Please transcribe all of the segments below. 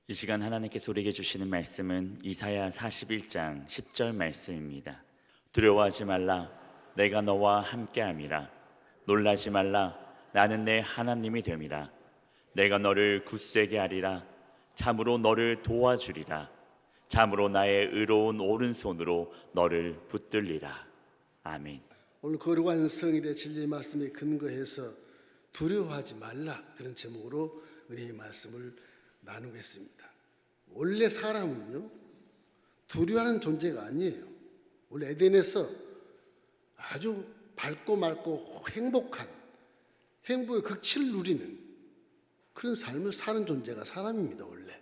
이 시간 하나님께서 우리에게 주시는 말씀은 이사야 41장 10절 말씀입니다. 두려워하지 말라, 내가 너와 함께함이라. 놀라지 말라, 나는 내 하나님이 됨이라. 내가 너를 굳세게 하리라. 참으로 너를 도와주리라. 참으로 나의 의로운 오른손으로 너를 붙들리라. 아멘. 오늘 거룩한 성일의 진리의 말씀에 근거해서 두려워하지 말라, 그런 제목으로 은혜의 말씀을 나누겠습니다. 원래 사람은요, 두려워하는 존재가 아니에요. 원래 에덴에서 아주 밝고 맑고 행복한, 행복의 극치를 누리는 그런 삶을 사는 존재가 사람입니다. 원래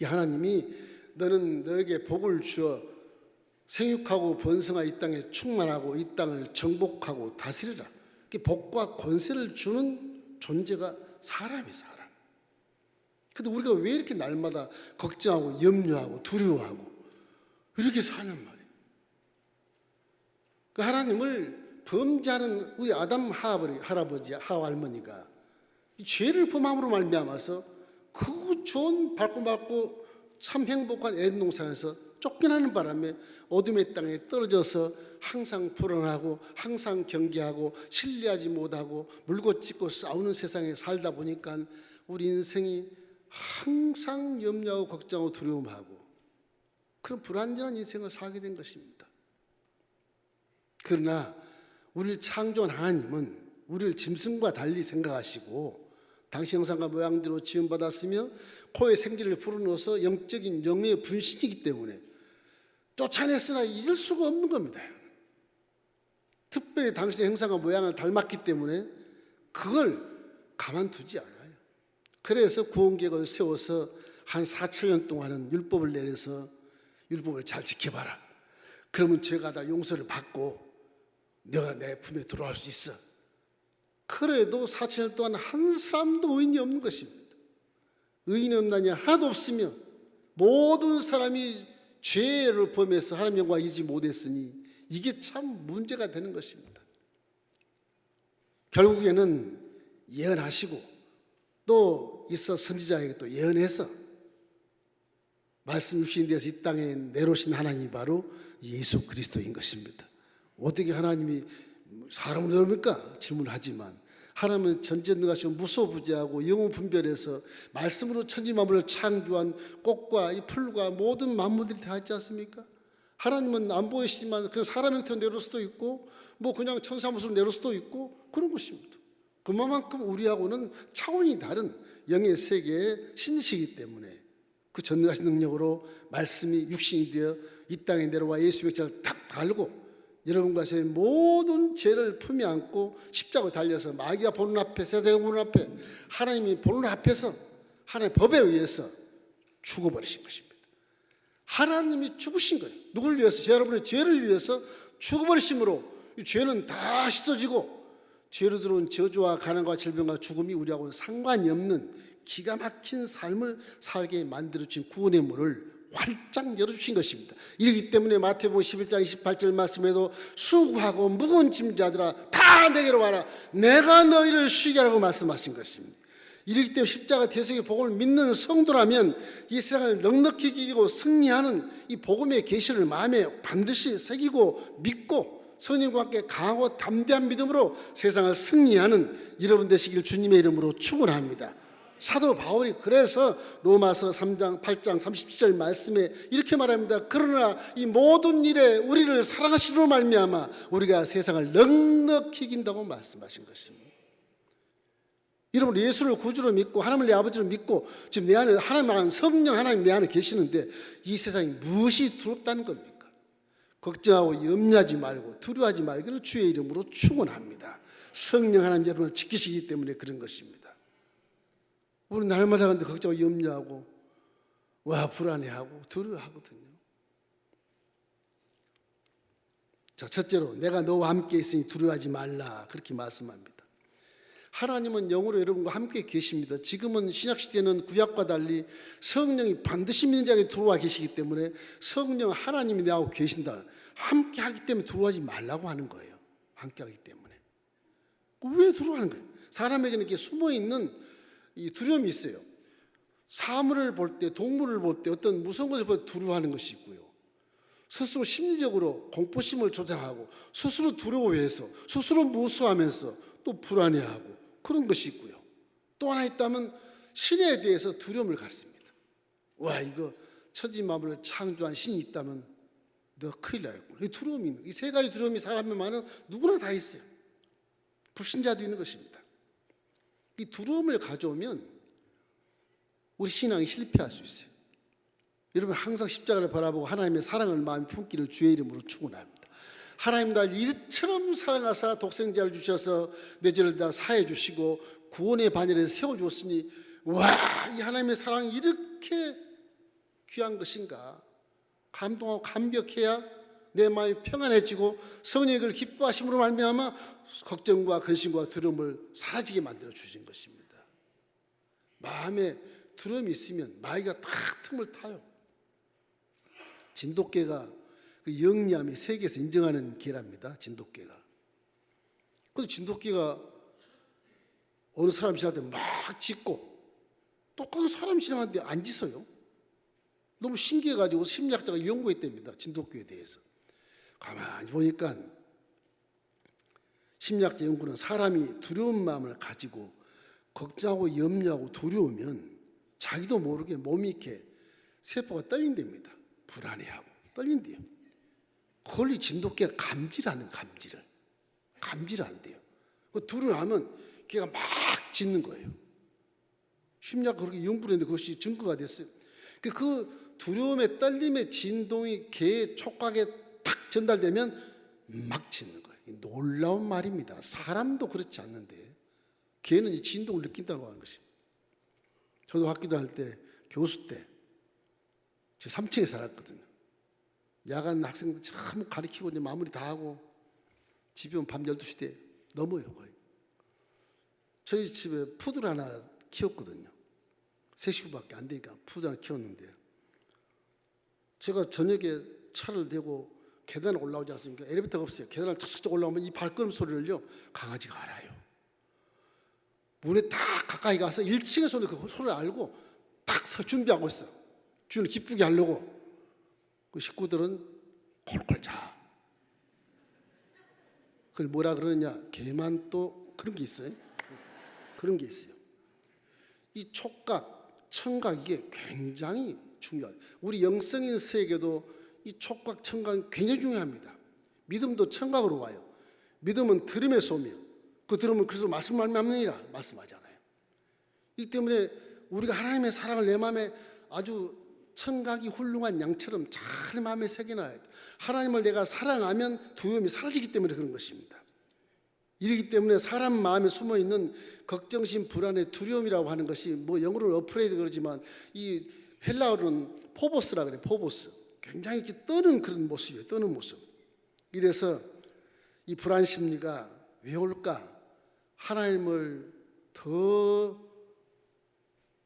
하나님이 너는 너에게 복을 주어 생육하고 번성하여 이 땅에 충만하고 이 땅을 정복하고 다스리라, 복과 권세를 주는 존재가 사람이 사람. 근데 우리가 왜 이렇게 날마다 걱정하고 염려하고 두려워하고 이렇게 사냔 말이에요. 그 하나님을 범죄하는 우리 아담 할아버지 하와 할머니가 이 죄를 범함으로 말미암아서 그 좋은 밝고 참 행복한 에덴 동산에서 쫓겨나는 바람에 어둠의 땅에 떨어져서 항상 불안하고 항상 경계하고 신뢰하지 못하고 물고 찢고 싸우는 세상에 살다 보니까 우리 인생이 항상 염려하고 걱정하고 두려움하고 그런 불안전한 인생을 살게 된 것입니다. 그러나 우리를 창조한 하나님은 우리를 짐승과 달리 생각하시고 당시 형상과 모양대로 지음받았으며 코에 생기를 불어넣어서 영적인 영의 분신이기 때문에 쫓아냈으나 잊을 수가 없는 겁니다. 특별히 당신의 형상과 모양을 닮았기 때문에 그걸 가만두지 않아요. 그래서 구원계획을 세워서 한 4,000년 동안은 율법을 내려서 율법을 잘 지켜봐라. 그러면 죄가 다 용서를 받고 너가 내 품에 들어갈 수 있어. 그래도 4,000년 동안 한 사람도 의인이 없는 것입니다. 의인이 없나니 하나도 없으며 모든 사람이 죄를 범해서 하나님 영광을 이루지 못했으니 이게 참 문제가 되는 것입니다. 결국에는 예언하시고 또 있어 선지자에게 또 예언해서 말씀 주신 데서 이 땅에 내려오신 하나님이 바로 예수 그리스도인 것입니다. 어떻게 하나님이 사람을 내려옵니까? 질문하지만 하나님은 전지전능하시고 무소부재하고 영원 분별해서 말씀으로 천지 만물을 창조한 꽃과 이 풀과 모든 만물들이 다 있지 않습니까? 하나님은 안 보이시지만 그냥 사람 형태로 내려올 수도 있고 뭐 그냥 천사 모습으로 내려올 수도 있고 그런 것입니다. 그만큼 우리하고는 차원이 다른 영의 세계의 신이시기 때문에 그 전능하신 능력으로 말씀이 육신이 되어 이 땅에 내려와 예수 백자를 탁 달고 여러분과 제 모든 죄를 품에 안고 십자가에 달려서 마귀가 보는 앞에, 세상이 보는 앞에, 하나님이 보는 앞에서 하나님의 법에 의해서 죽어버리신 것입니다. 하나님이 죽으신 거예요. 누굴 위해서? 제 여러분의 죄를 위해서 죽어버리심으로 이 죄는 다 씻어지고 죄로 들어온 저주와 가난과 질병과 죽음이 우리하고는 상관이 없는 기가 막힌 삶을 살게 만들어주신 구원의 문을 활짝 열어주신 것입니다. 이렇기 때문에 마태복음 11장 28절 말씀에도 수고하고 무거운 짐자들아 다 내게로 와라, 내가 너희를 쉬게 하라고 말씀하신 것입니다. 이렇기 때문에 십자가 대속의 복음을 믿는 성도라면 이 세상을 넉넉히 이기고 승리하는 이 복음의 계시를 마음에 반드시 새기고 믿고 성령과 함께 강하고 담대한 믿음으로 세상을 승리하는 여러분 되시길 주님의 이름으로 축원합니다. 사도 바울이 그래서 로마서 3장 8장 37절 말씀에 이렇게 말합니다. 그러나 이 모든 일에 우리를 사랑하시므로 말미암아 우리가 세상을 넉넉히 이긴다고 말씀하신 것입니다. 여러분 예수를 구주로 믿고 하나님을 내 아버지로 믿고 지금 내 안에 하나님 성령 하나님 내 안에 계시는데 이 세상이 무엇이 두렵다는 겁니까? 걱정하고 염려하지 말고 두려워하지 말기를 주의 이름으로 축원합니다. 성령 하나님 여러분을 지키시기 때문에 그런 것입니다. 우리 날마다 근데 걱정하고 염려하고 불안해하고 두려워하거든요. 자, 첫째로 내가 너와 함께 있으니 두려워하지 말라, 그렇게 말씀합니다. 하나님은 영으로 여러분과 함께 계십니다. 지금은 신약시대는 구약과 달리 성령이 반드시 믿는 자에게 들어와 계시기 때문에 성령 하나님이 내하고 계신다, 함께 하기 때문에 두려워하지 말라고 하는 거예요. 함께 하기 때문에. 왜 두려워하는 거예요? 사람에게는 이렇게 숨어있는 이 두려움이 있어요. 사물을 볼 때, 동물을 볼 때 어떤 무서운 것을 볼 때 두려워하는 것이 있고요. 스스로 심리적으로 공포심을 조장하고 스스로 두려워해서 스스로 무서워하면서 또 불안해하고 그런 것이 있고요. 또 하나 있다면 신에 대해서 두려움을 갖습니다. 와, 이거 천지만물을 창조한 신이 있다면 내가 큰일 나겠구나. 이 두려움이 있는, 이 세 가지 두려움이 사람의 마음은 누구나 다 있어요. 불신자도 있는 것입니다. 이 두려움을 가져오면 우리 신앙이 실패할 수 있어요. 여러분 항상 십자가를 바라보고 하나님의 사랑을 마음에 품기를 주의 이름으로 축원합니다. 하나님 날 이처럼 사랑하사 독생자를 주셔서 내 죄를 다 사해 주시고 구원의 반열에 세워주었으니 와, 이 하나님의 사랑이 이렇게 귀한 것인가. 감동하고 감격해야 내 마음이 평안해지고 성령이 그걸 기뻐하심으로 말미암아 걱정과 근심과 두려움을 사라지게 만들어 주신 것입니다. 마음에 두려움이 있으면 마귀가 딱 틈을 타요. 진돗개가 그 영리함이 세계에서 인정하는 개랍니다. 진돗개가. 그런데 진돗개가 어느 사람 지나갈 때 막 짖고 똑같은 사람 지나가는데 안 짖어요. 너무 신기해가지고 심리학자가 연구했답니다. 진돗개에 대해서. 가만히 보니까 심리학자 연구는 사람이 두려운 마음을 가지고 걱정하고 염려하고 두려우면 자기도 모르게 몸이 이렇게 세포가 떨린답니다. 불안해하고 떨린대요. 그걸 이 진돗개가 감지를 한대요. 두려워하면 걔가 막 짖는 거예요. 심리학 그렇게 연구를 했는데 그것이 증거가 됐어요. 그 두려움의 떨림의 진동이 개의 촉각에 탁 전달되면 막 짖는 거예요. 놀라운 말입니다. 사람도 그렇지 않는데 개는 이 진동을 느낀다고 하는 것입니다. 저도 학교 다닐 때 교수 때 제 3층에 살았거든요. 야간 학생들 참 가르치고 이제 마무리 다 하고 집에 오면 밤 12시 때 넘어요 거의. 저희 집에 푸들 하나 키웠거든요. 3식구밖에 안 되니까 푸들 하나 키웠는데 제가 저녁에 차를 대고 계단을 올라오지 않습니까? 엘리베이터가 없어요. 계단을 착착 올라오면 이 발걸음 소리를요 강아지가 알아요. 문에 딱 가까이 가서 1층에서 오는 그 소리를 알고 딱 준비하고 있어. 주인을 기쁘게 하려고. 그 식구들은 콜콜 자. 그걸 뭐라 그러느냐? 개만 또 그런 게 있어요. 그런 게 있어요. 이 촉각, 청각 이게 굉장히 중요해요. 우리 영성인 세계도 이 촉각, 청각이 굉장히 중요합니다. 믿음도 청각으로 와요. 믿음은 들음에서 오며 그 들음은 그래서 말씀 말미암느니라 말씀하잖아요. 이 때문에 우리가 하나님의 사랑을 내 마음에 아주 청각이 훌륭한 양처럼 잘 마음에 새겨놔야 돼. 하나님을 내가 사랑하면 두려움이 사라지기 때문에 그런 것입니다. 이러기 때문에 사람 마음에 숨어있는 걱정심, 불안의 두려움이라고 하는 것이 뭐 영어로는 어프레이드 그러지만 이 헬라어로는 포보스라 그래요. 포보스. 굉장히 이렇게 떠는 그런 모습이에요. 떠는 모습. 이래서 이 불안 심리가 왜 올까? 하나님을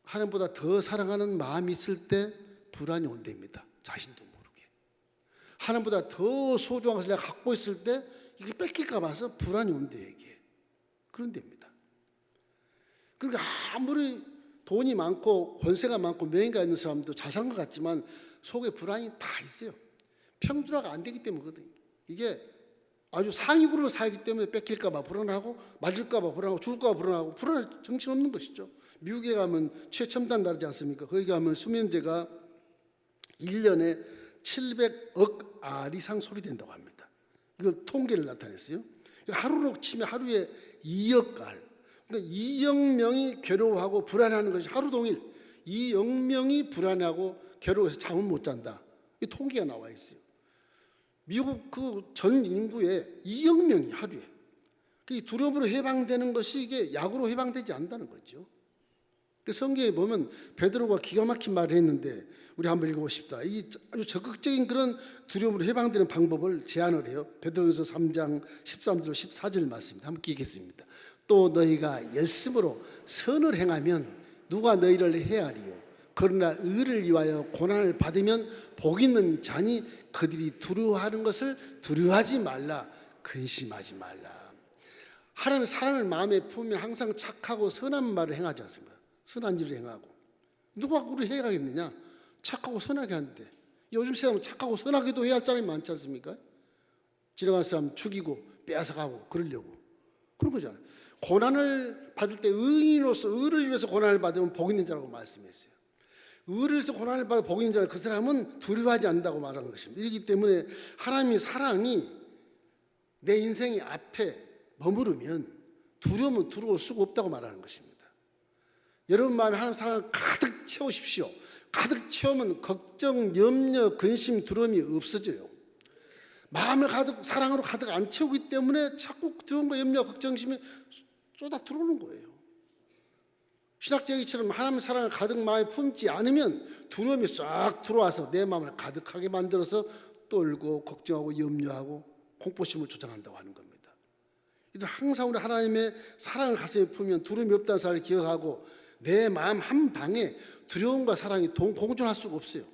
하나님보다 더 사랑하는 마음이 있을 때 불안이 온답니다. 자신도 모르게. 하나님보다 더 소중한 것을 내가 갖고 있을 때 이게 뺏길까 봐서 불안이 온대 이게. 그런 데입니다. 그러니까 아무리 돈이 많고 권세가 많고 명예가 있는 사람도 잘 산 것 같지만 속에 불안이 다 있어요. 평준화가 안 되기 때문이거든요. 이게 아주 상위 그룹을 살기 때문에 뺏길까 봐 불안하고 맞을까 봐 불안하고 죽을까 봐 불안하고 불안할 정신없는 것이죠. 미국에 가면 최첨단 나라지 않습니까? 거기 가면 수면제가 1년에 700억 알 이상 소비된다고 합니다. 이거 통계를 나타냈어요. 하루로 치면 하루에 2억 알. 그러니까 2억 명이 괴로워하고 불안해하는 것이 하루 동일 2억 명이 불안해하고 괴로워해서 잠을 못 잔다. 이 통계가 나와 있어요. 미국 그 전 인구의 2억 명이 하루에. 그 두려움으로 해방되는 것이 이게 약으로 해방되지 않는다는 거죠. 그 성경에 보면 베드로가 기가 막힌 말을 했는데 우리 한번 읽어보십시다. 이 아주 적극적인 그런 두려움으로 해방되는 방법을 제안을 해요. 베드로전서 3장 13절 14절 말씀입니다. 함께 읽겠습니다. 또 너희가 열심으로 선을 행하면 누가 너희를 해하리요. 그러나 의를 위하여 고난을 받으면 복 있는 자니 그들이 두려워하는 것을 두려워하지 말라. 근심하지 말라. 하나님의 사랑을 마음에 품으면 항상 착하고 선한 말을 행하지 않습니까? 선한 일을 행하고 누가 우리 해가겠느냐? 착하고 선하게 하는데. 요즘 세상은 착하고 선하게도 해야 할 사람이 많지 않습니까? 지나간 사람 죽이고 빼앗아가고 그러려고 그런 거잖아요. 고난을 받을 때 의인으로서 의를 위해서 고난을 받으면 복 있는 자라고 말씀했어요. 의를 위해서 고난을 받아 복 있는 자, 그 사람은 두려워하지 않는다고 말하는 것입니다. 이렇기 때문에 하나님의 사랑이 내 인생의 앞에 머무르면 두려움은 들어올 수가 없다고 말하는 것입니다. 여러분 마음에 하나님 사랑을 가득 채우십시오. 가득 채우면 걱정, 염려, 근심, 두려움이 없어져요. 마음을 가득 사랑으로 가득 안 채우기 때문에 자꾸 두려움과 염려, 걱정심이 쏟아 들어오는 거예요. 신학자 얘기처럼 하나님의 사랑을 가득 마음에 품지 않으면 두려움이 싹 들어와서 내 마음을 가득하게 만들어서 떨고 걱정하고 염려하고 공포심을 조장한다고 하는 겁니다. 항상 우리 하나님의 사랑을 가슴에 품으면 두려움이 없다는 사실을 기억하고 내 마음 한 방에 두려움과 사랑이 공존할 수가 없어요.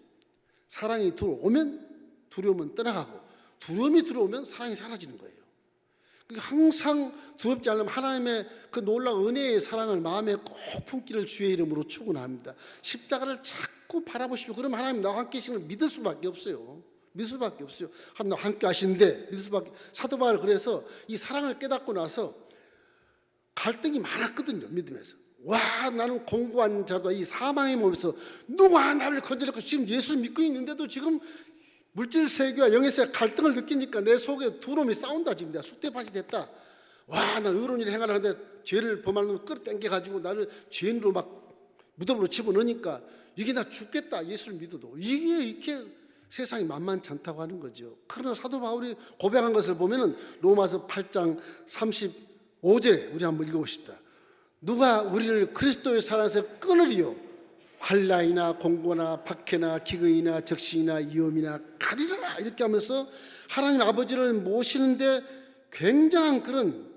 사랑이 들어오면 두려움은 떠나가고 두려움이 들어오면 사랑이 사라지는 거예요. 그러니까 항상 두렵지 않으면 하나님의 그 놀라운 은혜의 사랑을 마음에 꼭 품기를 주의 이름으로 축원합니다. 십자가를 자꾸 바라보십시오. 그러면 하나님 나와 함께 하시는 걸 믿을 수밖에 없어요. 믿을 수밖에 없어요. 하나님 나와 함께 하시는데 믿을 수밖에. 사도 바울 그래서 이 사랑을 깨닫고 나서 갈등이 많았거든요. 믿음에서. 와, 나는 공고한 자다. 이 사망의 몸에서 누가 나를 건져낼까. 지금 예수를 믿고 있는데도 지금 물질 세계와 영의 세계 갈등을 느끼니까 내 속에 두려움이 싸운다. 지금 내가 쑥대밭이 됐다. 와, 나 의로운 일을 행하려는데 죄를 범하는 놈을 끌어당겨가지고 나를 죄인으로 막 무덤으로 집어넣으니까 이게 나 죽겠다. 예수를 믿어도 이게 이렇게 세상이 만만치 않다고 하는 거죠. 그러나 사도 바울이 고백한 것을 보면은 로마서 8장 35절에 우리 한번 읽어봅시다. 누가 우리를 그리스도의 사랑에서 끊으리요? 환난이나 공고나 박해나 기근이나 적신이나 위험이나 가리라. 이렇게 하면서 하나님 아버지를 모시는데 굉장한 그런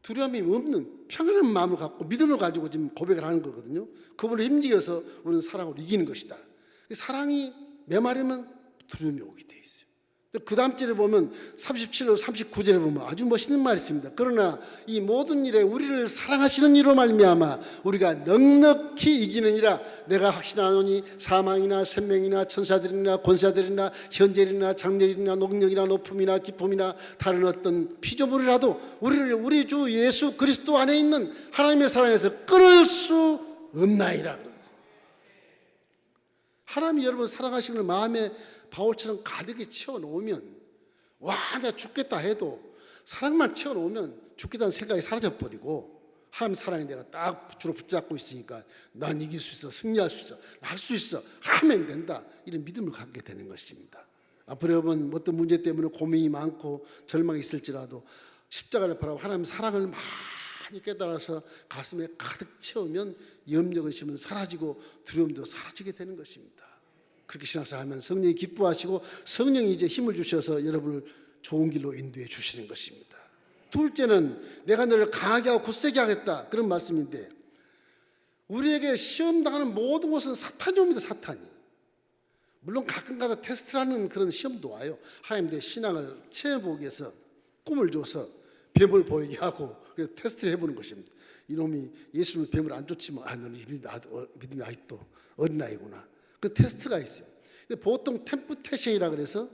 두려움이 없는 평안한 마음을 갖고 믿음을 가지고 지금 고백을 하는 거거든요. 그분을 힘직어서 우리는 사랑으로 이기는 것이다. 사랑이 메마르면 두려움이 오게 돼 있어요. 그 다음 절에 보면 37절 39절에 보면 아주 멋있는 말이 있습니다. 그러나 이 모든 일에 우리를 사랑하시는 이로 말미암아 우리가 넉넉히 이기느니라. 내가 확신하노니 사망이나 생명이나 천사들이나 권사들이나 현재이나 장래이나 능력이나 높음이나 기쁨이나 다른 어떤 피조물이라도 우리를 우리 주 예수 그리스도 안에 있는 하나님의 사랑에서 끊을 수 없나이라. 하나님이 여러분 사랑하시는 걸 마음에 바울처럼 가득히 채워놓으면 와, 내가 죽겠다 해도 사랑만 채워놓으면 죽겠다는 생각이 사라져버리고 하나님 사랑에 내가 딱 주로 붙잡고 있으니까 난 이길 수 있어, 승리할 수 있어, 할 수 있어, 하면 된다. 이런 믿음을 갖게 되는 것입니다. 앞으로 여러분 어떤 문제 때문에 고민이 많고 절망이 있을지라도 십자가를 바라보고 하나님 사랑을 많이 깨달아서 가슴에 가득 채우면 염려 근심은 사라지고 두려움도 사라지게 되는 것입니다. 그렇게 신앙생활하면 성령이 기뻐하시고 성령이 이제 힘을 주셔서 여러분을 좋은 길로 인도해 주시는 것입니다. 둘째는 내가 너를 강하게 하고 굳세게 하겠다. 그런 말씀인데 우리에게 시험당하는 모든 것은 사탄이 옵니다. 사탄이. 물론 가끔가다 테스트라는 그런 시험도 와요. 하나님 내 신앙을 체험해보기 위해서 꿈을 줘서 뱀을 보이게 하고 그래서 테스트를 해보는 것입니다. 이놈이 예수는 뱀을 안 쫓지만 너는 믿음이 아직도 어린아이구나. 그 테스트가 있어요. 근데 보통 템프테이션이라 그래서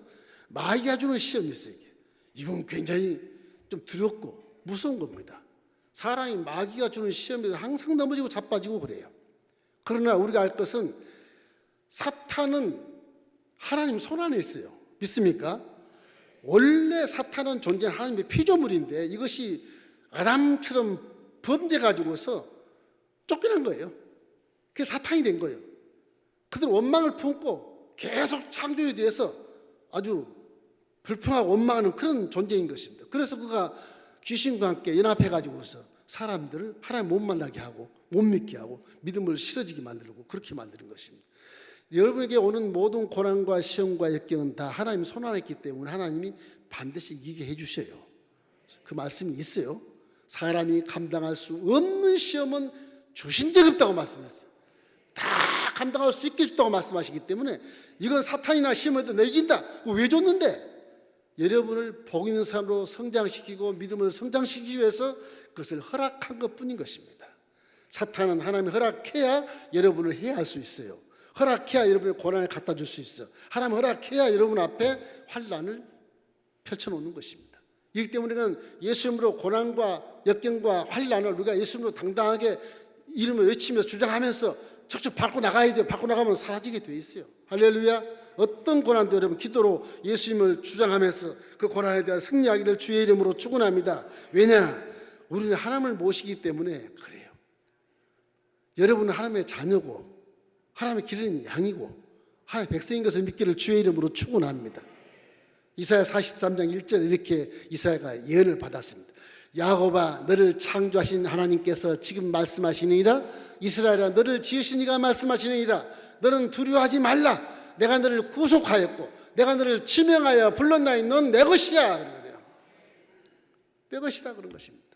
마귀가 주는 시험이 있어요. 이건 굉장히 좀 두렵고 무서운 겁니다. 사람이 마귀가 주는 시험에서 항상 넘어지고 자빠지고 그래요. 그러나 우리가 알 것은 사탄은 하나님 손 안에 있어요. 믿습니까? 원래 사탄은 존재하는 하나님의 피조물인데 이것이 아담처럼 범죄 가지고서 쫓겨난 거예요. 그게 사탄이 된 거예요. 그들 원망을 품고 계속 창조에 대해서 아주 불평하고 원망하는 그런 존재인 것입니다. 그래서 그가 귀신과 함께 연합해 가지고서 사람들을 하나님 못 만나게 하고 못 믿게 하고 믿음을 싫어지게 만들고 그렇게 만드는 것입니다. 여러분에게 오는 모든 고난과 시험과 역경은 다 하나님 손 안에 있기 때문에 하나님이 반드시 이기게 해주셔요. 그 말씀이 있어요. 사람이 감당할 수 없는 시험은 주신 적 없다고 말씀했어요. 다 감당할 수 있게 줬다고 말씀하시기 때문에 이건 사탄이나 시험에도 내 이긴다. 왜 줬는데? 여러분을 복 있는 사람으로 성장시키고 믿음을 성장시키기 위해서 그것을 허락한 것뿐인 것입니다. 사탄은 하나님이 허락해야 여러분을 해할 수 있어요. 허락해야 여러분의 고난을 갖다 줄 수 있어요. 하나님 허락해야 여러분 앞에 환난을 펼쳐놓는 것입니다. 이기 때문에 예수님으로 고난과 역경과 환난을 우리가 예수님으로 당당하게 이름을 외치며 주장하면서 척척 밟고 나가야 돼요. 밟고 나가면 사라지게 돼 있어요. 할렐루야. 어떤 고난도 여러분 기도로 예수님을 주장하면서 그 고난에 대한 승리하기를 주의 이름으로 축원합니다. 왜냐? 우리는 하나님을 모시기 때문에 그래요. 여러분은 하나님의 자녀고 하나님의 기른 양이고 하나님의 백성인 것을 믿기를 주의 이름으로 축원합니다. 이사야 43장 1절 이렇게 이사야가 예언을 받았습니다. 야곱아 너를 창조하신 하나님께서 지금 말씀하시느니라. 이스라엘아 너를 지으신 이가 말씀하시느니라. 너는 두려워하지 말라. 내가 너를 구속하였고 내가 너를 지명하여 불렀나니 넌 내 것이야. 그러거든요. 내 것이라 그런 것입니다.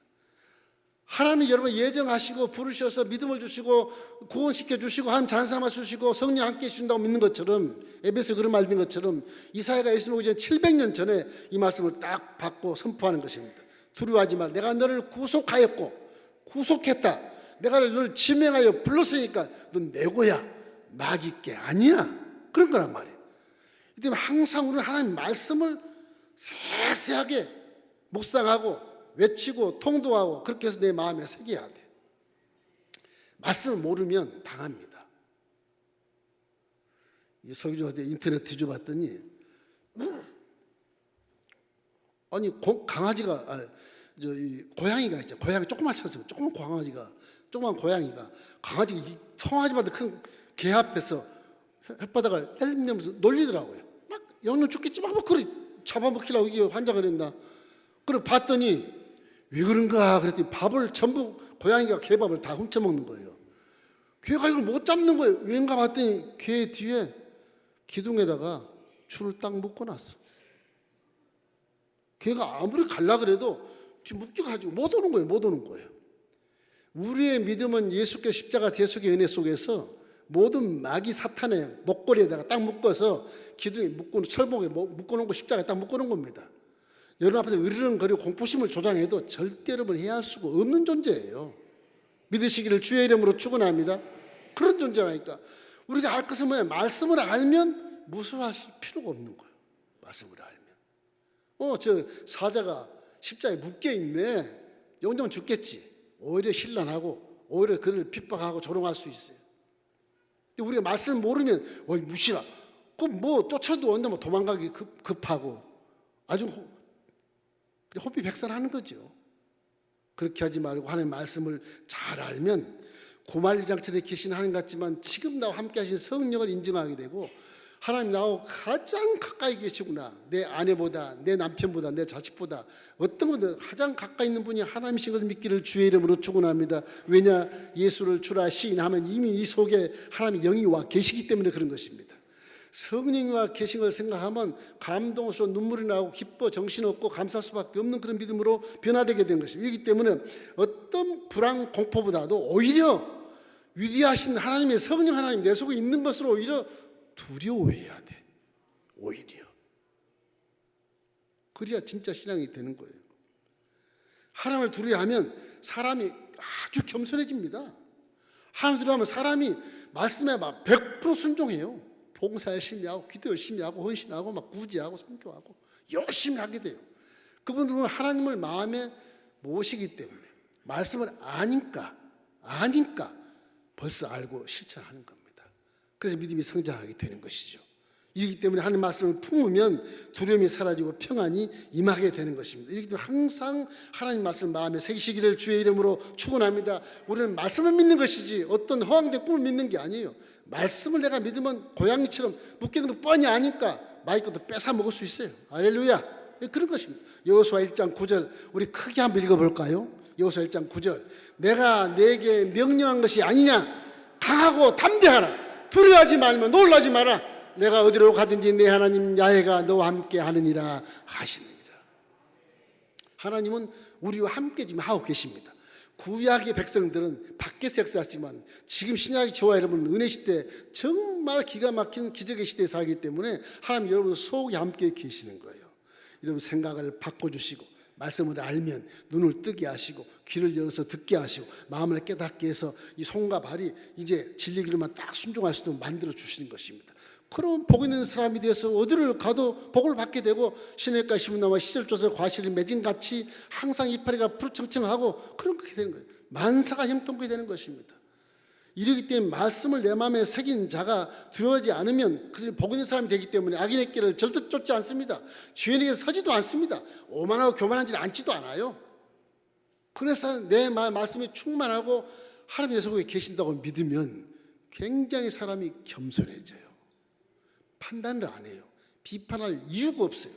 하나님이 여러분 예정하시고 부르셔서 믿음을 주시고 구원시켜 주시고 하나님 찬송함 주시고 성령 함께 해주신다고 믿는 것처럼 에베소 그런 말 믿는 것처럼 이사야가 예수님 오기 전 700년 전에 이 말씀을 딱 받고 선포하는 것입니다. 두려워하지 말라. 내가 너를 구속하였고 구속했다. 내가 너를 지명하여 불렀으니까 넌 내 거야. 마귀 게 아니야. 그런 거란 말이에요. 이 때문에 항상 우리는 하나님 말씀을 세세하게 묵상하고 외치고 통독하고 그렇게 해서 내 마음에 새겨야 돼. 말씀을 모르면 당합니다. 이 설교할 인터넷 뒤져봤더니 아니 강아지가 고양이가 있죠. 고양이 조그만 찾으면 조그만 고양이가 강아지가 성아지마다 큰 개 앞에서 혓바닥을 헬름내면서 놀리더라고요. 막 영영 죽겠지 막 그래 잡아먹히려고 이게 환장을 했나. 그래 봤더니 왜 그런가 그랬더니 밥을 전부 고양이가 개밥을 다 훔쳐먹는 거예요. 개가 이걸 못 잡는 거예요. 왜인가 봤더니 개 뒤에 기둥에다가 줄을 딱 묶어놨어. 개가 아무리 갈라 그래도 묶여가지고 못 오는 거예요. 우리의 믿음은 예수께서 십자가 대속의 은혜 속에서 모든 마귀 사탄의 목걸이에다가 딱 묶어서 기둥에 묶고 철봉에 묶어놓은 거 십자가에 딱 묶어놓은 겁니다. 여러분 앞에서 으르렁거리고 공포심을 조장해도 절대 여러분을 해할 수가 없는 존재예요. 믿으시기를 주의 이름으로 축원합니다. 그런 존재라니까. 우리가 알 것은 뭐야? 말씀을 알면 무서워할 필요가 없는 거예요. 말씀을 알면. 저 사자가 십자가에 묶여있네. 영정은 죽겠지. 오히려 신란하고 오히려 그를 핍박하고 조롱할 수 있어요. 근데 우리가 말씀을 모르면 무시라. 그럼 뭐 쫓아도 온다 뭐 도망가기 급하고 아주 혼비백산하는 거죠. 그렇게 하지 말고 하나님의 말씀을 잘 알면 고만리장처럼 계신 하나님 같지만 지금 나와 함께 하신 성령을 인정하게 되고 하나님 나하고 가장 가까이 계시구나. 내 아내보다 내 남편보다 내 자식보다 어떤 것보다 가장 가까이 있는 분이 하나님이신 것을 믿기를 주의 이름으로 축원합니다. 왜냐? 예수를 주라 시인하면 이미 이 속에 하나님의 영이 와 계시기 때문에 그런 것입니다. 성령이 와 계신 것을 생각하면 감동으로 눈물이 나고 기뻐 정신없고 감사할 수밖에 없는 그런 믿음으로 변화되게 되는 것입니다. 그렇기 때문에 어떤 불안 공포보다도 오히려 위대하신 하나님의 성령 하나님 내 속에 있는 것으로 오히려 두려워해야 돼. 오히려. 그래야 진짜 신앙이 되는 거예요. 하나님을 두려워하면 사람이 아주 겸손해집니다. 하나님을 두려워하면 사람이 말씀에 막 100% 순종해요. 봉사 열심히 하고 기도 열심히 하고 헌신하고 막 구제하고 선교하고 열심히 하게 돼요. 그분들은 하나님을 마음에 모시기 때문에 말씀을 아니까 벌써 알고 실천하는 겁니다. 그래서 믿음이 성장하게 되는 것이죠. 이렇기 때문에 하나님 말씀을 품으면 두려움이 사라지고 평안이 임하게 되는 것입니다. 이렇기 때문에 항상 하나님 말씀을 마음에 새기시기를 주의 이름으로 축원합니다. 우리는 말씀을 믿는 것이지 어떤 허황된 꿈을 믿는 게 아니에요. 말씀을 내가 믿으면 고양이처럼 묶이는 거 뻔히 아니까 마귀 것도 뺏어 먹을 수 있어요. 할렐루야. 그런 것입니다. 여호수아 1장 9절 우리 크게 한번 읽어볼까요? 여호수아 1장 9절 내가 내게 명령한 것이 아니냐. 강하고 담대하라. 두려워하지 말며 놀라지 마라. 내가 어디로 가든지 내 하나님 야훼가 너와 함께 하느니라 하시느니라. 하나님은 우리와 함께 지금 하고 계십니다. 구약의 백성들은 밖에서 역사하지만 지금 신약의 저와 여러분은 은혜 시대 정말 기가 막힌 기적의 시대에 살기 때문에 하나님 여러분 속에 함께 계시는 거예요. 여러분 생각을 바꿔주시고 말씀을 알면 눈을 뜨게 하시고 귀를 열어서 듣게 하시고 마음을 깨닫게 해서 이 손과 발이 이제 진리 길로만 딱 순종할 수 있도록 만들어 주시는 것입니다. 그럼 복 있는 사람이 되어서 어디를 가도 복을 받게 되고 시냇가 시문나무 시절조서 과실을 맺은 같이 항상 이파리가 푸르청청하고 그렇게 되는 거예요. 만사가 형통하게 되는 것입니다. 이러기 때문에 말씀을 내 마음에 새긴 자가 두려워하지 않으면 그것이 복 있는 사람이 되기 때문에 악인의 길을 절대 쫓지 않습니다. 주인에게 서지도 않습니다. 오만하고 교만하지 않지도 않아요. 그래서 내 말씀이 충만하고 하나님 내 속에 계신다고 믿으면 굉장히 사람이 겸손해져요. 판단을 안 해요. 비판할 이유가 없어요.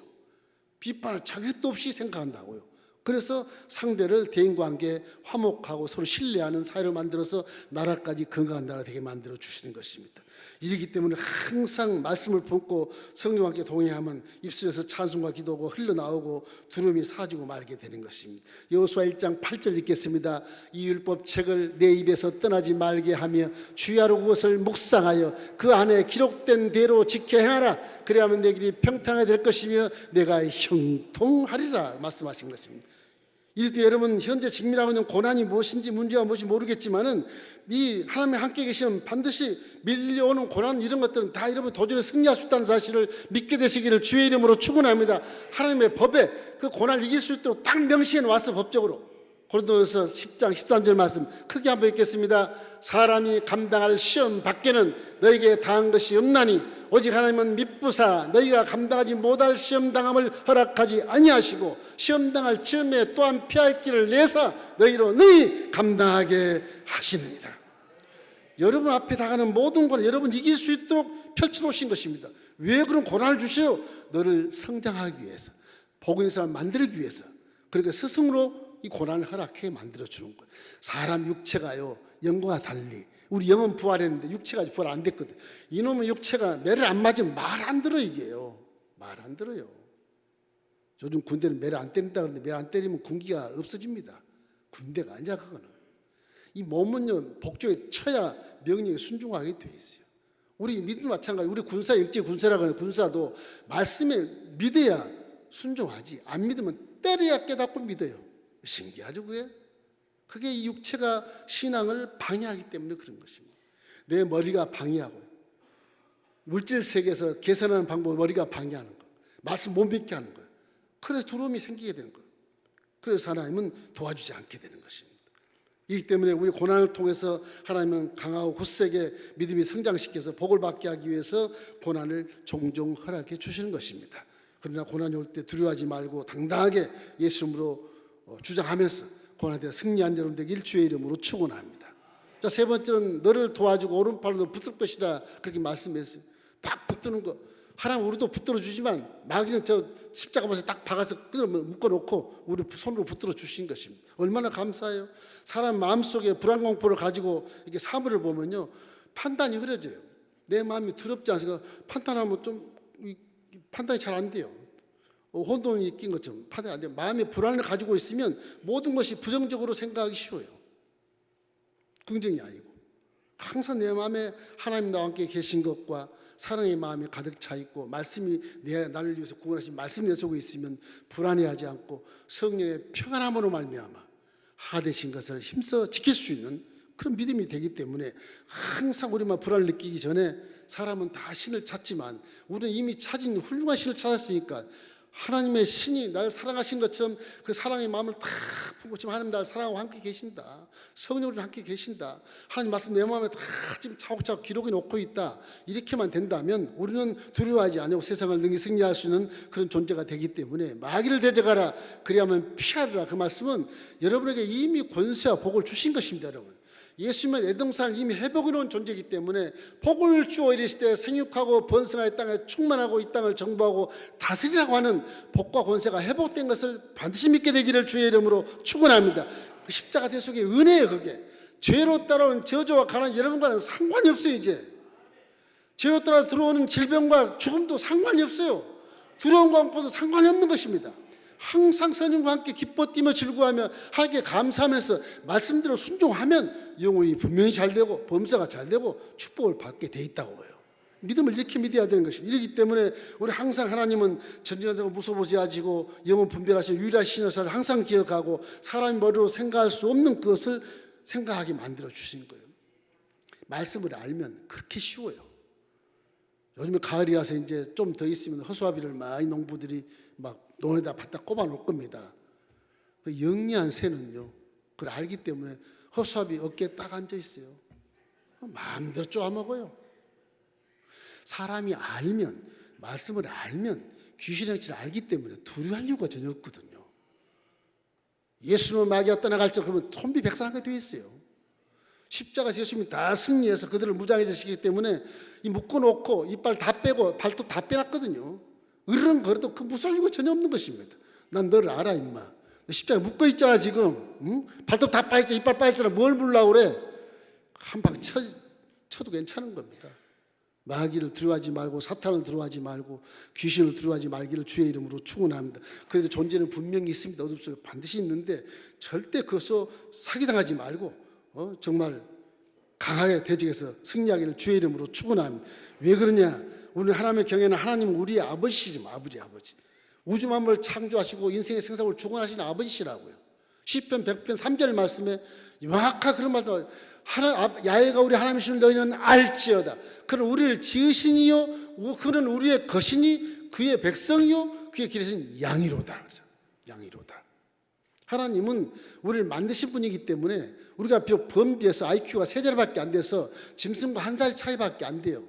비판할 자격도 없이 생각한다고요. 그래서 상대를 대인관계 화목하고 서로 신뢰하는 사회를 만들어서 나라까지 건강한 나라 되게 만들어 주시는 것입니다. 이러기 때문에 항상 말씀을 품고 성령과 함께 동행하면 입술에서 찬송과 기도가 흘러나오고 두려움이 사라지고 말게 되는 것입니다. 여호수아 1장 8절 읽겠습니다. 이 율법 책을 내 입에서 떠나지 말게 하며 주야로 그것을 묵상하여 그 안에 기록된 대로 지켜 행하라. 그래야만 내 길이 평탄하게 될 것이며 내가 형통하리라 말씀하신 것입니다. 이때 여러분 현재 직면하고 있는 고난이 무엇인지 문제가 무엇인지 모르겠지만은 이 하나님이 함께 계시면 반드시 밀려오는 고난 이런 것들은 다 여러분 도전에 승리할 수 있다는 사실을 믿게 되시기를 주의 이름으로 축원합니다. 하나님의 법에 그 고난을 이길 수 있도록 딱 명시해 놓았어 법적으로. 고린도서 10장 13절 말씀 크게 한번 읽겠습니다. 사람이 감당할 시험 밖에는 너에게 당한 것이 없나니 오직 하나님은 미쁘사 너희가 감당하지 못할 시험 당함을 허락하지 아니하시고 시험 당할 즈음에 또한 피할 길을 내사 너희로 능히 감당하게 하시느니라. 여러분 앞에 다가는 모든 걸 여러분 이길 수 있도록 펼쳐놓으신 것입니다. 왜 그런 고난을 주세요? 너를 성장하기 위해서, 복 있는 사람 만들기 위해서. 그러니까 스승으로 이 고난을 허락해 만들어주는 거예요. 사람 육체가요 영과 달리 우리 영은 부활했는데 육체가 아직 부활 안 됐거든. 이놈의 육체가 매를 안 맞으면 말 안 들어 이게요. 말 안 들어요. 요즘 군대는 매를 안 때린다 그러는데 매를 안 때리면 군기가 없어집니다. 군대가 아니야 그거는. 이 몸은요 복종에 쳐야 명령에 순종하게 돼 있어요. 우리 믿음 마찬가지. 우리 군사 일제 군사라고 하는 군사도 말씀에 믿어야 순종하지 안 믿으면 때려야 깨닫고 믿어요. 신기하죠 그게? 그게 이 육체가 신앙을 방해하기 때문에 그런 것입니다. 내 머리가 방해하고요. 물질 세계에서 개선하는 방법을 머리가 방해하는 거. 말씀 못 믿게 하는 거예요. 그래서 두려움이 생기게 되는 거예요. 그래서 하나님은 도와주지 않게 되는 것입니다. 이 때문에 우리 고난을 통해서 하나님은 강하고 굳세게 믿음이 성장시켜서 복을 받게 하기 위해서 고난을 종종 허락해 주시는 것입니다. 그러나 고난이 올 때 두려워하지 말고 당당하게 예수 이름으로 주장하면서 고난에 대해 승리한 여러분 되길 주의 이름으로 축원합니다. 자, 세 번째는 너를 도와주고 오른팔로 붙을 것이다 그렇게 말씀했어요. 딱 붙드는 거. 하나님 우리도 붙들어 주지만 마귀는 저 십자가 못에 딱 박아서 묶어놓고 우리 손으로 붙들어 주신 것입니다. 얼마나 감사해요. 사람 마음속에 불안공포를 가지고 이렇게 사물을 보면요 판단이 흐려져요. 내 마음이 두렵지 않으니까 판단하면 좀 판단이 잘 안 돼요. 혼돈이 낀 것처럼 판단이 안 돼요. 마음의 불안을 가지고 있으면 모든 것이 부정적으로 생각하기 쉬워요. 긍정이 아니고 항상 내 마음에 하나님 나와 함께 계신 것과 사랑의 마음이 가득 차 있고 말씀이 나를 위해서 구원하신 말씀이 내 속에 있으면 불안해하지 않고 성령의 평안함으로 말미암아 하나 되신 것을 힘써 지킬 수 있는 그런 믿음이 되기 때문에 항상 우리만 불안을 느끼기 전에 사람은 다 신을 찾지만 우리는 이미 찾은 훌륭한 신을 찾았으니까 하나님의 신이 나를 사랑하신 것처럼 그 사랑의 마음을 다 품고 지금 하나님 나를 사랑하고 함께 계신다. 성령으로 함께 계신다. 하나님 말씀 내 마음에 다 지금 차곡차곡 기록해 놓고 있다. 이렇게만 된다면 우리는 두려워하지 않고 세상을 능히 승리할 수 있는 그런 존재가 되기 때문에 마귀를 대적하라 그리하면 피하리라. 그 말씀은 여러분에게 이미 권세와 복을 주신 것입니다. 여러분 예수님은 에덴동산을 이미 회복해 놓은 존재이기 때문에 복을 주어 이르실 때 생육하고 번성하여 땅에 충만하고 이 땅을 정복하고 다스리라고 하는 복과 권세가 회복된 것을 반드시 믿게 되기를 주의 이름으로 축원합니다. 그 십자가 대속의 은혜예요. 그게 죄로 따라온 저주와 가난 여러분과는 상관이 없어요. 이제 죄로 따라 들어오는 질병과 죽음도 상관이 없어요. 두려움과 공포도 상관이 없는 것입니다. 항상 성령과 함께 기뻐 뛰며 즐거워하며 하나님께 감사하면서 말씀대로 순종하면 영혼이 분명히 잘 되고 범사가 잘 되고 축복을 받게 돼 있다고 봐요. 믿음을 이렇게 믿어야 되는 것입니다. 이러기 때문에 우리 항상 하나님은 전쟁하고 무소부지 아지고 영원 분별하신 유일하신 것을 항상 기억하고 사람의 머리로 생각할 수 없는 것을 생각하게 만들어 주신 거예요. 말씀을 알면 그렇게 쉬워요. 요즘에 가을이 와서 이제 좀 더 있으면 허수아비를 많이 농부들이 막 논에다 갖다 꼽아 놓을 겁니다. 그 영리한 새는요, 그걸 알기 때문에 허수아비 어깨에 딱 앉아 있어요. 마음대로 쪼아먹어요. 사람이 알면, 말씀을 알면 귀신의 행치를 알기 때문에 두려워할 이유가 전혀 없거든요. 예수님을 마귀가 떠나갈 적 그러면 혼비백산하게 되어 있어요. 십자가에서 예수님이 다 승리해서 그들을 무장해주시기 때문에 이 묶어놓고 이빨 다 빼고 발톱 다 빼놨거든요. 으르렁거려도 그 무서울 이유가 전혀 없는 것입니다. 난 너를 알아 임마. 십자가에 묶어 있잖아 지금. 응? 발톱 다 빠졌잖아. 이빨 빠졌잖아. 뭘 물라고 그래. 한 방 쳐도 괜찮은 겁니다. 마귀를 두려워하지 말고 사탄을 두려워하지 말고 귀신을 두려워하지 말기를 주의 이름으로 축원합니다. 그래도 존재는 분명히 있습니다. 어둠 속에 반드시 있는데 절대 그것으로 사기당하지 말고 정말 강하게 대적해서 승리하기를 주의 이름으로 축원합니다. 왜 그러냐? 우리 하나님의 경외는 하나님은 우리의 아버지시죠. 아버지. 우주 만물을 창조하시고 인생의 생사를 주관하시는 아버지시라고요. 시편 100편 3절 말씀에 명확한 그런 말도 야훼가 우리 하나님이시는 너희는 알지어다. 그는 우리를 지으시니요 그는 우리의 것이니 그의 백성이요 그의 길에서는 양이로다. 양이로다. 하나님은 우리를 만드신 분이기 때문에 우리가 비록 범죄해서 IQ가 3자리밖에 안 돼서 짐승과 1살 차이밖에 안 돼요.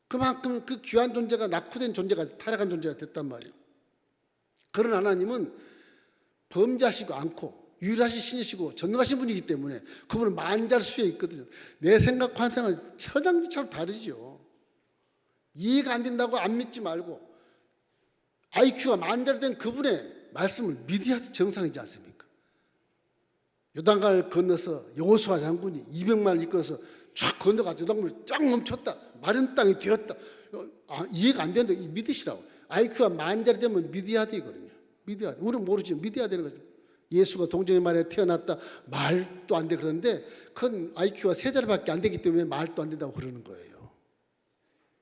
그만큼 그 귀한 존재가 낙후된 존재가 타락한 존재가 됐단 말이에요. 그런 하나님은 범죄하시고 않고 유일하신 신이시고 전능하신 분이기 때문에 그분은 만자수에 있거든요. 내 생각과 생각은 천양지처럼 다르죠. 이해가 안 된다고 안 믿지 말고 IQ가 만자로 된 그분의 말씀을 믿어야 정상이지 않습니까? 요단강을 건너서 여호수아 장군이 200만을 이끌어서 쫙 건너가지고 요단강을 쫙 멈췄다. 마른 땅이 되었다. 이해가 안 되는데 믿으시라고. IQ가 만자리 되면 믿어야 되거든요. 믿어야 돼. 우리는 모르지만 믿어야 되는 거죠. 예수가 동정의 말에 태어났다. 말도 안 돼 그러는데 그건 IQ가 3자리밖에 안 되기 때문에 말도 안 된다고 그러는 거예요.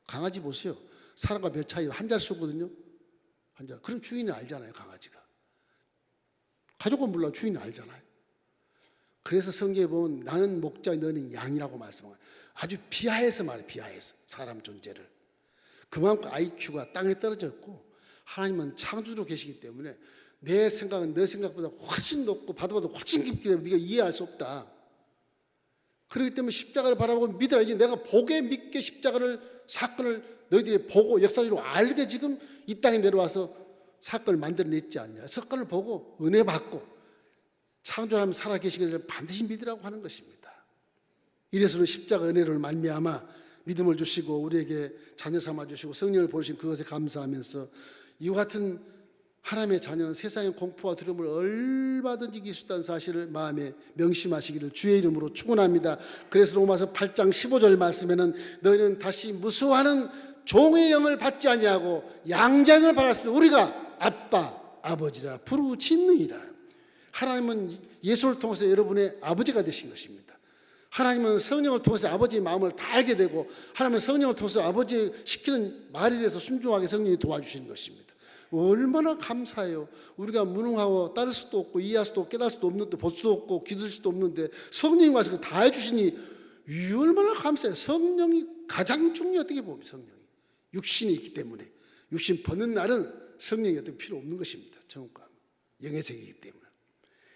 강아지 보세요. 사람과 별 차이 1자릿수거든요. 1자릿수. 그럼 주인이 알잖아요. 강아지가. 가족은 몰라 주인이 알잖아요. 그래서 성경에 보면 나는 목자 너는 양이라고 말씀하고 아주 비하해서 말해. 비하해서 사람 존재를. 그만큼 IQ가 땅에 떨어졌고 하나님은 창조주로 계시기 때문에 내 생각은 너 생각보다 훨씬 높고 봐도 훨씬 깊기 때문에 네가 이해할 수 없다. 그렇기 때문에 십자가를 바라보고 믿으라. 이제 내가 보게 믿게 십자가를 사건을 너희들이 보고 역사적으로 알게 지금 이 땅에 내려와서 사건을 만들어냈지 않냐. 사건을 보고 은혜 받고 창조하면 살아계시기를 반드시 믿으라고 하는 것입니다. 이래서는 십자가 은혜를 말미암아 믿음을 주시고 우리에게 자녀 삼아 주시고 성령을 보내신 그것에 감사하면서 이와 같은 하나님의 자녀는 세상의 공포와 두려움을 얼마든지 이길 수 있다는 사실을 마음에 명심하시기를 주의 이름으로 축원합니다. 그래서 로마서 8장 15절 말씀에는 너희는 다시 무수하는 종의 영을 받지 아니하고 양장을 받았으면 우리가 아빠 아버지라 부르짖느니라. 하나님은 예수를 통해서 여러분의 아버지가 되신 것입니다. 하나님은 성령을 통해서 아버지의 마음을 다 알게 되고 하나님은 성령을 통해서 아버지 시키는 말에 대해서 순종하게 성령이 도와주시는 것입니다. 얼마나 감사해요. 우리가 무능하고 따를 수도 없고 이해할 수도 없고 깨달을 수도 없는데 볼 수도 없고 기도할 수도 없는데 성령이 와서 다 해주시니 얼마나 감사해요. 성령이 가장 중요해. 어떻게 보면 성령이 육신이 있기 때문에 육신 버는 날은 성령이 어떻게 필요 없는 것입니다. 정과 영의 세계이기 때문에.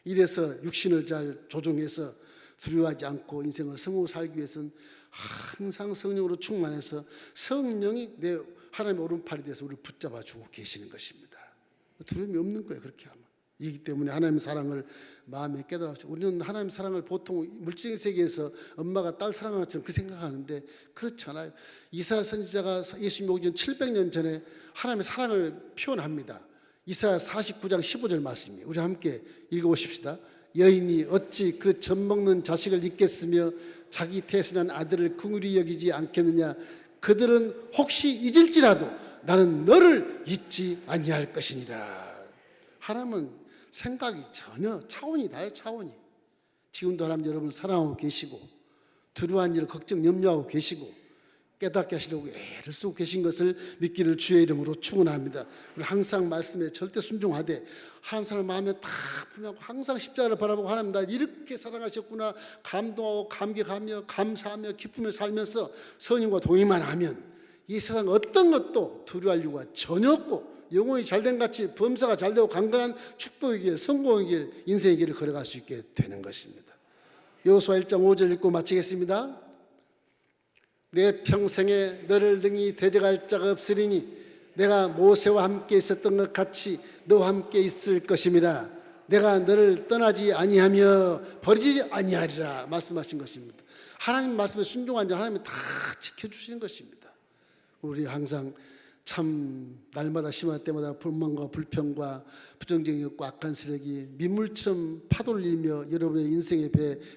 이래서 육신을 잘 조종해서 두려워하지 않고 인생을 성으로 살기 위해서는 항상 성령으로 충만해서 성령이 내 하나님의 오른팔이 돼서 우리를 붙잡아 주고 계시는 것입니다. 두려움이 없는 거예요. 그렇게 하면. 이기 때문에 하나님의 사랑을 마음에 깨달아. 우리는 하나님의 사랑을 보통 물질의 세계에서 엄마가 딸 사랑하는 것처럼 그 생각하는데 그렇지 않아요. 이사야 선지자가 예수님 오기 전 700년 전에 하나님의 사랑을 표현합니다. 이사야 49장 15절 말씀이에요. 우리 함께 읽어보십시다. 여인이 어찌 그 젖먹는 자식을 잊겠으며 자기 태어난 아들을 긍휼히 여기지 않겠느냐. 그들은 혹시 잊을지라도 나는 너를 잊지 아니할 것이니라. 하나님은 생각이 전혀 차원이 달라요. 차원이. 지금도 하나님 여러분 사랑하고 계시고 두려워한 일을 걱정 염려하고 계시고 깨닫게 하시려고 애를 쓰고 계신 것을 믿기를 주의 이름으로 축원합니다. 그리고 항상 말씀에 절대 순종하되 하나님 사람 마음에 다 품하고 항상 십자가를 바라보고 하나님 날 이렇게 사랑하셨구나 감동하고 감격하며 감사하며 기쁘며 살면서 성령과 동의만 하면 이 세상 어떤 것도 두려워할 이유가 전혀 없고 영혼이 잘된 같이 범사가 잘되고 강건한 축복의 길, 성공의 길, 인생의 길을 걸어갈 수 있게 되는 것입니다. 여호수아 1장 5절 읽고 마치겠습니다. 내 평생에 너를 능히 대적할 자가 없으리니 내가 모세와 함께 있었던 것 같이 너와 함께 있을 것임이라. 내가 너를 떠나지 아니하며 버리지 아니하리라 말씀하신 것입니다. 하나님 말씀에 순종한 자 하나님이 다 지켜주시는 것입니다. 우리 항상 참 날마다 심할 때마다 불만과 불평과 부정적인 것과 악한 세력이 민물처럼 파도를 일며 여러분의 인생의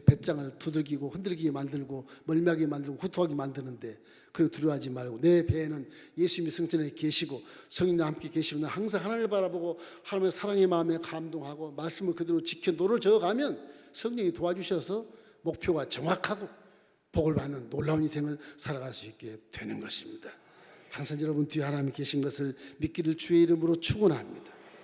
배짱을 두들기고 흔들리게 만들고 멀미하게 만들고 후퇴하게 만드는데 그리고 두려워하지 말고 내 배에는 예수님이 성전에 계시고 성령과 함께 계시면 항상 하나님을 바라보고 하나님의 사랑의 마음에 감동하고 말씀을 그대로 지켜 노를 저어가면 성령이 도와주셔서 목표가 정확하고 복을 받는 놀라운 인생을 살아갈 수 있게 되는 것입니다. 항상 여러분 뒤에 하나님이 계신 것을 믿기를 주의 이름으로 축원합니다.